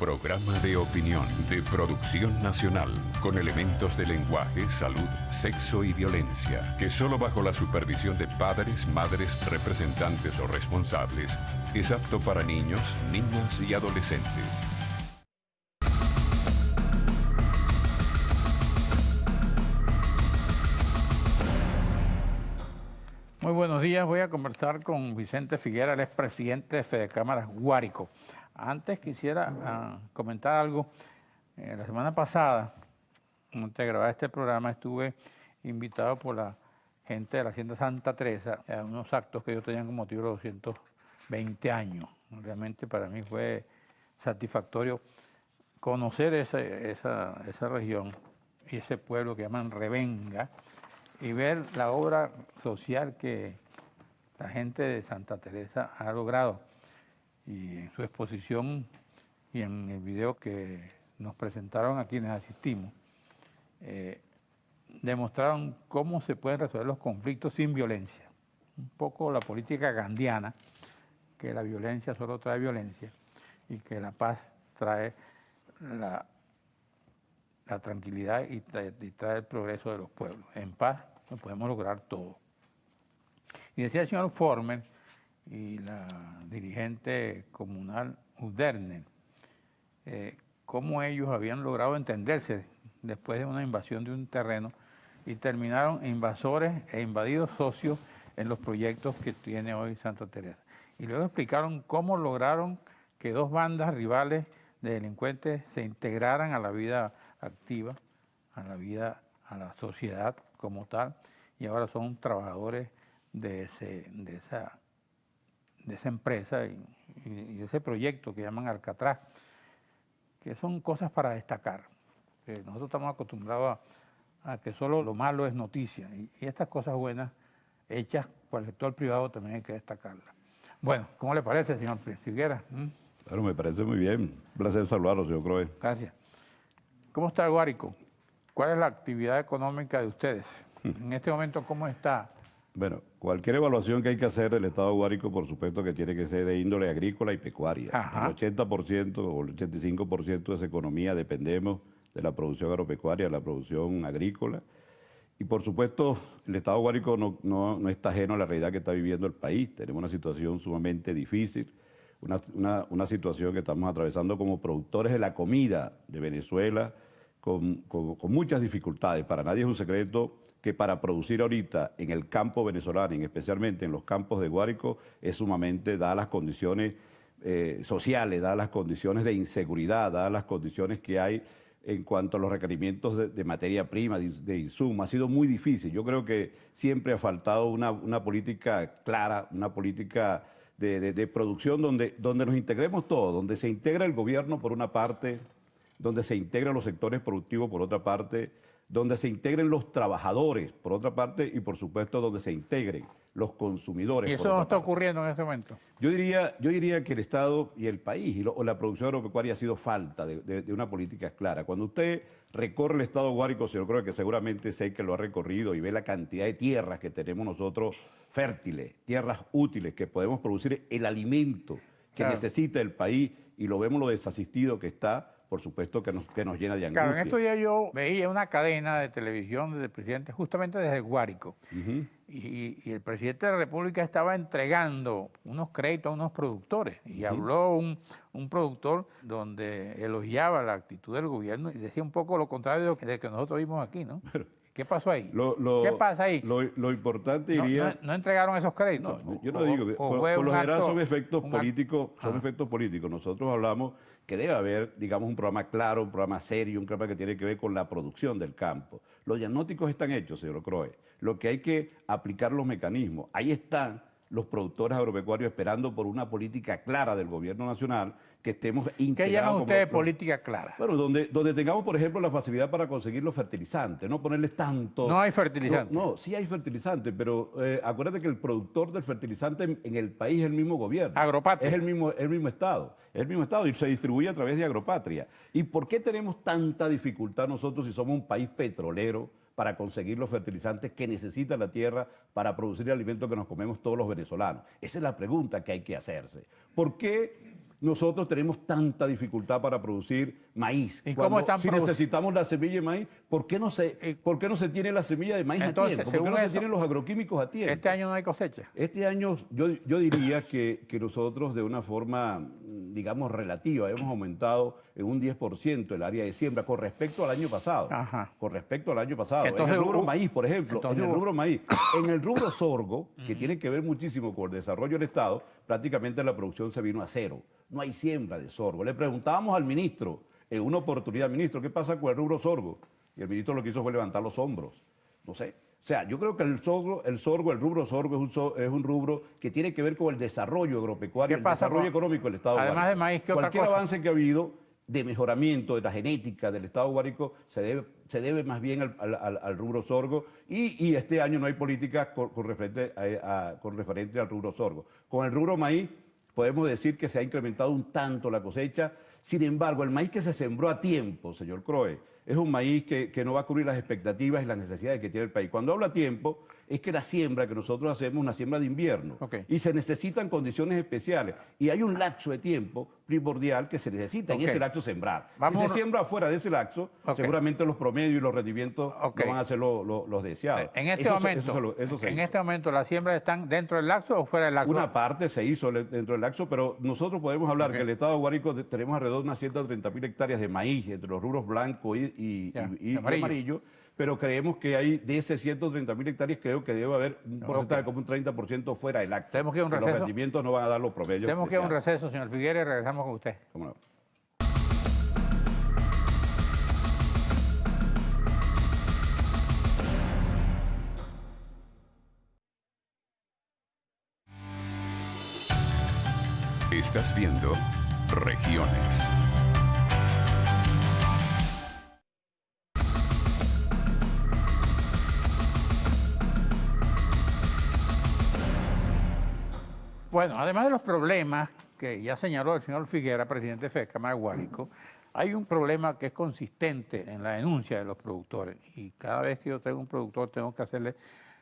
Programa de opinión de producción nacional con elementos de lenguaje, salud, sexo y violencia, que solo bajo la supervisión de padres, madres, representantes o responsables es apto para niños, niñas y adolescentes. Muy buenos días, voy a conversar con Vicente Figuera, el expresidente de Fedecámaras Guárico. Antes quisiera comentar algo. La semana pasada, antes de grabar este programa, estuve invitado por la gente de la Hacienda Santa Teresa a unos actos que ellos tenían con motivo de los 220 años. Realmente para mí fue satisfactorio conocer esa región y ese pueblo que llaman Revenga y ver la obra social que la gente de Santa Teresa ha logrado. Y en su exposición y en el video que nos presentaron a quienes asistimos, demostraron cómo se pueden resolver los conflictos sin violencia. Un poco la política gandhiana, que la violencia solo trae violencia y que la paz trae la tranquilidad y trae el progreso de los pueblos. En paz lo podemos lograr todo. Y decía el señor Former y la dirigente comunal Uderner, cómo ellos habían logrado entenderse después de una invasión de un terreno y terminaron invasores e invadidos socios en los proyectos que tiene hoy Santa Teresa. Y luego explicaron cómo lograron que dos bandas rivales de delincuentes se integraran a la vida activa, a la sociedad como tal, y ahora son trabajadores de esa empresa y de ese proyecto que llaman Alcatraz, que son cosas para destacar. Nosotros estamos acostumbrados a que solo lo malo es noticia, y estas cosas buenas hechas por el sector privado también hay que destacarlas. Bueno, ¿cómo le parece, señor Figuera? Claro, me parece muy bien. Un placer saludarlo, señor Croe. Gracias. ¿Cómo está el Guárico? ¿Cuál es la actividad económica de ustedes? En este momento, ¿cómo está? Bueno, cualquier evaluación que hay que hacer del Estado de Guárico, por supuesto que tiene que ser de índole agrícola y pecuaria. Ajá. El 80% o el 85% de esa economía dependemos de la producción agropecuaria, de la producción agrícola. Y por supuesto, el Estado de Guárico no está ajeno a la realidad que está viviendo el país. Tenemos una situación sumamente difícil, una situación que estamos atravesando como productores de la comida de Venezuela, con muchas dificultades. Para nadie es un secreto que para producir ahorita en el campo venezolano, y especialmente en los campos de Guárico, es sumamente, dadas las condiciones sociales, dadas las condiciones de inseguridad, dadas las condiciones que hay en cuanto a los requerimientos de materia prima, de insumos, ha sido muy difícil. Yo creo que siempre ha faltado una política clara, una política de producción donde nos integremos todos, donde se integra el gobierno por una parte, donde se integran los sectores productivos por otra parte, donde se integren los trabajadores por otra parte y por supuesto donde se integren los consumidores. ¿Y eso no está ocurriendo en este momento? Yo diría que el Estado y el país o la producción agropecuaria ha sido falta de una política clara. Cuando usted recorre el Estado Guárico, yo creo que seguramente sé que lo ha recorrido y ve la cantidad de tierras que tenemos nosotros fértiles, tierras útiles, que podemos producir el alimento que necesita el país, y lo vemos lo desasistido que está, por supuesto que nos llena de angustia. Claro, en estos días yo veía una cadena de televisión del presidente justamente desde el Guárico. Y el presidente de la República estaba entregando unos créditos a unos productores. Y habló un productor donde elogiaba la actitud del gobierno y decía un poco lo contrario de que nosotros vimos aquí, ¿no? ¿Qué pasó ahí? ¿Qué pasa ahí? Lo importante diría... ¿No entregaron esos créditos? No, yo no digo que por lo general son efectos políticos, efectos políticos. Nosotros hablamos que debe haber, digamos, un programa claro, un programa serio, un programa que tiene que ver con la producción del campo. Los diagnósticos están hechos, señor Croe. Lo que hay que aplicar los mecanismos. Ahí están los productores agropecuarios esperando por una política clara del gobierno nacional, que estemos integrados. ¿Qué llaman ustedes política clara? Bueno, donde tengamos, por ejemplo, la facilidad para conseguir los fertilizantes, no ponerles tanto... No hay fertilizantes. No, sí hay fertilizantes, pero acuérdate que el productor del fertilizante en el país es el mismo gobierno. Agropatria. Es el mismo Estado. Es el mismo Estado y se distribuye a través de Agropatria. ¿Y por qué tenemos tanta dificultad nosotros si somos un país petrolero para conseguir los fertilizantes que necesita la tierra para producir el alimento que nos comemos todos los venezolanos? Esa es la pregunta que hay que hacerse. ¿Por qué nosotros tenemos tanta dificultad para producir maíz? ¿Y cómo están si necesitamos la semilla de maíz, ¿por qué no se tiene la semilla de maíz Entonces, a tiempo? ¿Por qué no se tienen los agroquímicos a tiempo? Este año no hay cosecha. Este año yo diría que nosotros de una forma, digamos, relativa, hemos aumentado en un 10% el área de siembra con respecto al año pasado. Ajá. Con respecto al año pasado. Entonces, en el rubro maíz, por ejemplo, entonces, en el rubro maíz. En el rubro sorgo, que tiene que ver muchísimo con el desarrollo del Estado, prácticamente la producción se vino a cero. No hay siembra de sorgo. Le preguntábamos al ministro, en una oportunidad, ministro, ¿qué pasa con el rubro sorgo? Y el ministro lo que hizo fue levantar los hombros. No sé. O sea, yo creo que el rubro sorgo es un rubro que tiene que ver con el desarrollo agropecuario, el desarrollo económico del Estado Además Guárico. de maíz, ¿qué otra Cualquier cosa? avance que ha habido de mejoramiento de la genética del Estado Guárico se debe más bien al rubro sorgo y este año no hay política con referente al rubro sorgo. Con el rubro maíz podemos decir que se ha incrementado un tanto la cosecha. Sin embargo, el maíz que se sembró a tiempo, señor Croe, es un maíz que no va a cubrir las expectativas y las necesidades que tiene el país. Cuando hablo a tiempo, es que la siembra que nosotros hacemos es una siembra de invierno. Okay. Y se necesitan condiciones especiales. Y hay un lapso de tiempo primordial que se necesita en ese lapso sembrar. Si se siembra fuera de ese lapso, seguramente los promedios y los rendimientos no van a ser los deseados. En este momento, ¿las siembras están dentro del lapso o fuera del lapso? Una parte se hizo dentro del lapso, pero nosotros podemos hablar que el Estado de Guárico tenemos alrededor de unas 130.000 hectáreas de maíz entre los rubros blanco y amarillo. Pero creemos que hay de esas 130.000 hectáreas, creo que debe haber un porcentaje como un 30% fuera del acto. Tenemos que ir a un receso. Los rendimientos no van a dar los promedios. Tenemos que ir a un receso, señor Figueres, y regresamos con usted. ¿Cómo no? Estás viendo Regiones. Bueno, además de los problemas que ya señaló el señor Figuera, presidente de FEDCAMA de Guárico, hay un problema que es consistente en la denuncia de los productores. Y cada vez que yo tengo un productor tengo que hacerle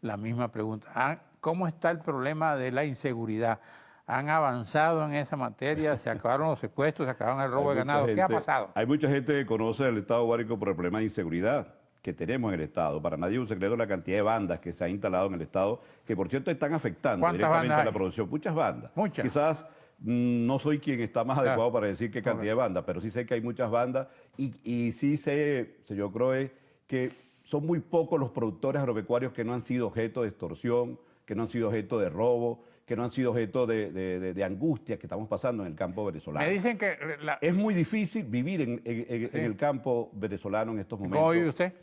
la misma pregunta. ¿Cómo está el problema de la inseguridad? ¿Han avanzado en esa materia? ¿Se acabaron los secuestros? ¿Se acabaron el robo de ganado? ¿Qué ha pasado? Hay mucha gente que conoce el Estado de Guárico por el problema de inseguridad que tenemos en el Estado. Para nadie es un secreto la cantidad de bandas que se han instalado en el Estado, que por cierto están afectando directamente a la producción. Muchas bandas. Muchas. Quizás no soy quien está más adecuado para decir qué cantidad de bandas, pero sí sé que hay muchas bandas y sí sé, señor Croe, que son muy pocos los productores agropecuarios que no han sido objeto de extorsión, que no han sido objeto de robo, que no han sido objeto de angustia que estamos pasando en el campo venezolano. Me dicen que... Es muy difícil vivir en el campo venezolano en estos momentos. ¿Cómo vive usted?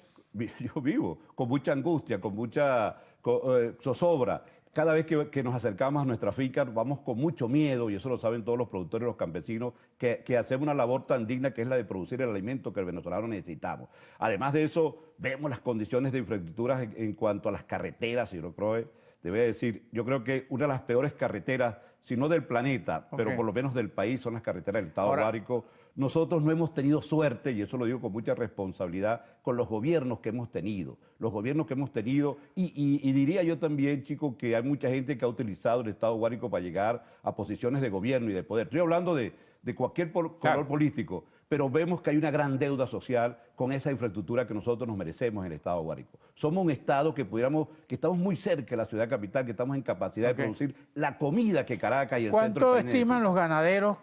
Yo vivo con mucha angustia, con mucha zozobra. Cada vez que nos acercamos a nuestra finca vamos con mucho miedo, y eso lo saben todos los productores y los campesinos, que hacemos una labor tan digna que es la de producir el alimento que el venezolano necesitamos. Además de eso, vemos las condiciones de infraestructuras en cuanto a las carreteras, señor Croe. Debe decir, yo creo que una de las peores carreteras, si no del planeta, pero por lo menos del país, son las carreteras del Estado Guárico. Nosotros no hemos tenido suerte, y eso lo digo con mucha responsabilidad, con los gobiernos que hemos tenido. Los gobiernos que hemos tenido, y diría yo también, chicos, que hay mucha gente que ha utilizado el Estado Guárico para llegar a posiciones de gobierno y de poder. Estoy hablando de cualquier color político, pero vemos que hay una gran deuda social con esa infraestructura que nosotros nos merecemos en el Estado Guárico. Somos un Estado que estamos muy cerca de la ciudad capital, que estamos en capacidad de producir la comida que Caracas y el centro del país ¿Cuánto estiman los ganaderos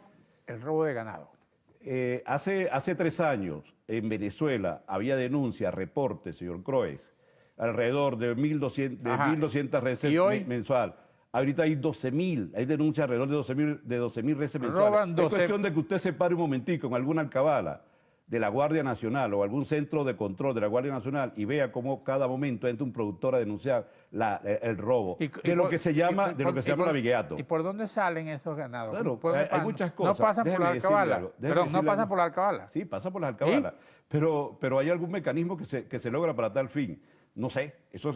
el robo de ganado? Hace 3 años en Venezuela había denuncias, reportes, señor Croes, alrededor de 1.200 reses mensual. Ahorita hay 12.000, hay denuncias alrededor de 12.000 reses mensuales. Es cuestión de que usted se pare un momentico en alguna alcabala de la Guardia Nacional o algún centro de control de la Guardia Nacional y vea cómo cada momento entra un productor a denunciar el robo de lo que se llama navigueato. ¿Y por dónde salen esos ganados? Claro, hay muchas cosas. ¿No pasan por la alcabala? Perdón, ¿no pasan por la alcabala? Sí, pasan por las alcabalas, pero hay algún mecanismo que se logra para tal fin. No sé, eso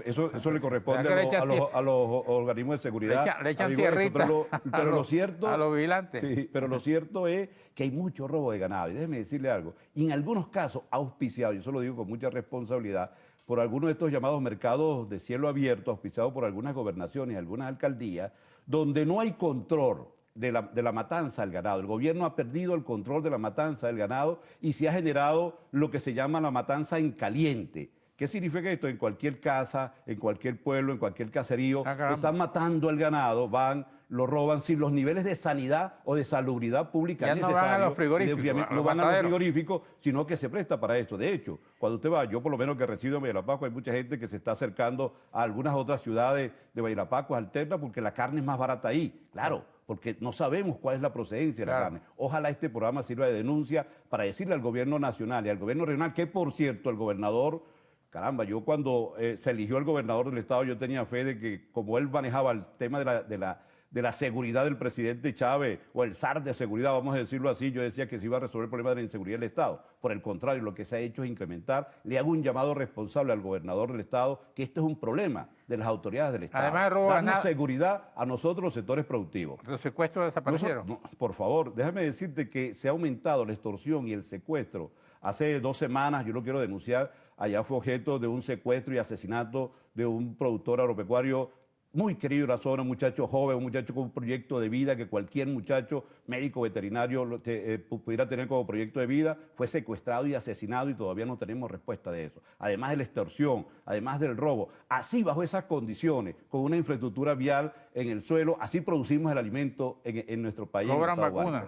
le corresponde a los organismos de seguridad. Le echan tierrita pero lo cierto, a los vigilantes. Sí, pero lo cierto es que hay mucho robo de ganado. Y déjeme decirle algo. Y en algunos casos auspiciado, y eso lo digo con mucha responsabilidad, por algunos de estos llamados mercados de cielo abierto, auspiciados por algunas gobernaciones, algunas alcaldías, donde no hay control de la matanza del ganado. El gobierno ha perdido el control de la matanza del ganado y se ha generado lo que se llama la matanza en caliente. ¿Qué significa esto? En cualquier casa, en cualquier pueblo, en cualquier caserío, están matando el ganado, van, lo roban sin los niveles de sanidad o de salubridad pública ya necesarios. No van a los frigoríficos, no van a los frigoríficos, sino que se presta para esto. De hecho, cuando usted va, yo por lo menos que resido en Vallapaco, hay mucha gente que se está acercando a algunas otras ciudades de Vallapaco alternas porque la carne es más barata ahí. Claro, porque no sabemos cuál es la procedencia de la carne. Ojalá este programa sirva de denuncia para decirle al gobierno nacional y al gobierno regional que, por cierto, el gobernador... Caramba, yo cuando se eligió el gobernador del estado, yo tenía fe de que como él manejaba el tema de la seguridad del presidente Chávez, o el zar de seguridad, vamos a decirlo así, yo decía que se iba a resolver el problema de la inseguridad del estado. Por el contrario, lo que se ha hecho es incrementar. Le hago un llamado responsable al gobernador del estado, que esto es un problema de las autoridades del estado. Además, darnos seguridad a nosotros los sectores productivos. ¿Los secuestros desaparecieron? No, por favor, déjame decirte que se ha aumentado la extorsión y el secuestro. Hace 2 semanas, yo lo quiero denunciar, allá fue objeto de un secuestro y asesinato de un productor agropecuario muy querido en la zona, un muchacho joven, un muchacho con un proyecto de vida que cualquier muchacho médico veterinario pudiera tener como proyecto de vida. Fue secuestrado y asesinado y todavía no tenemos respuesta de eso. Además de la extorsión, además del robo. Así, bajo esas condiciones, con una infraestructura vial en el suelo, así producimos el alimento en nuestro país. ¿Cobran vacunas?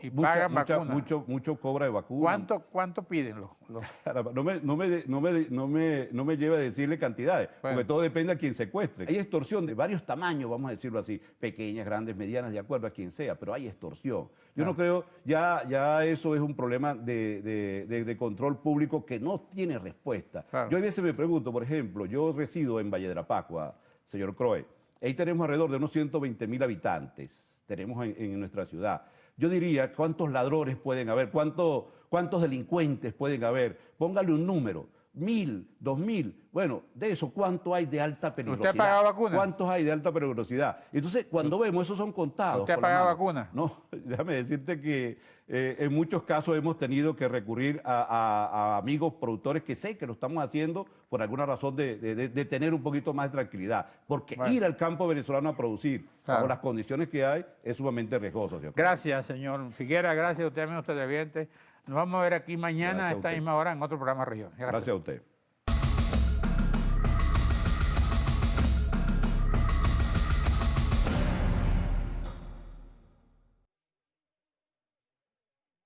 Y pagan vacunas. Mucho cobra de vacunas. ¿Cuánto piden los? No me lleve a decirle cantidades, porque todo depende a quien secuestre. Hay extorsión de varios tamaños, vamos a decirlo así, pequeñas, grandes, medianas, de acuerdo a quien sea, pero hay extorsión. Yo no creo, ya eso es un problema de control público que no tiene respuesta. Yo a veces me pregunto, por ejemplo, yo resido en Valle de la Pacua, señor Croe, ahí tenemos alrededor de unos 120.000 habitantes, tenemos en nuestra ciudad. Yo diría, ¿cuántos ladrones pueden haber? ¿Cuántos delincuentes pueden haber? Póngale un número, 1.000, 2.000. Bueno, de eso, ¿cuánto hay de alta peligrosidad? ¿Usted ha pagado vacuna? ¿Cuántos hay de alta peligrosidad? Entonces, cuando vemos, esos son contados. ¿Usted ha pagado vacuna? No, déjame decirte que en muchos casos hemos tenido que recurrir a amigos productores que sé que lo estamos haciendo por alguna razón de tener un poquito más de tranquilidad. Porque ir al campo venezolano a producir, bajo las condiciones que hay, es sumamente riesgoso. Señor. Gracias, señor Figuera. Gracias a usted, amigo televidente. Nos vamos a ver aquí mañana a esta misma hora en otro programa Región. Gracias a usted.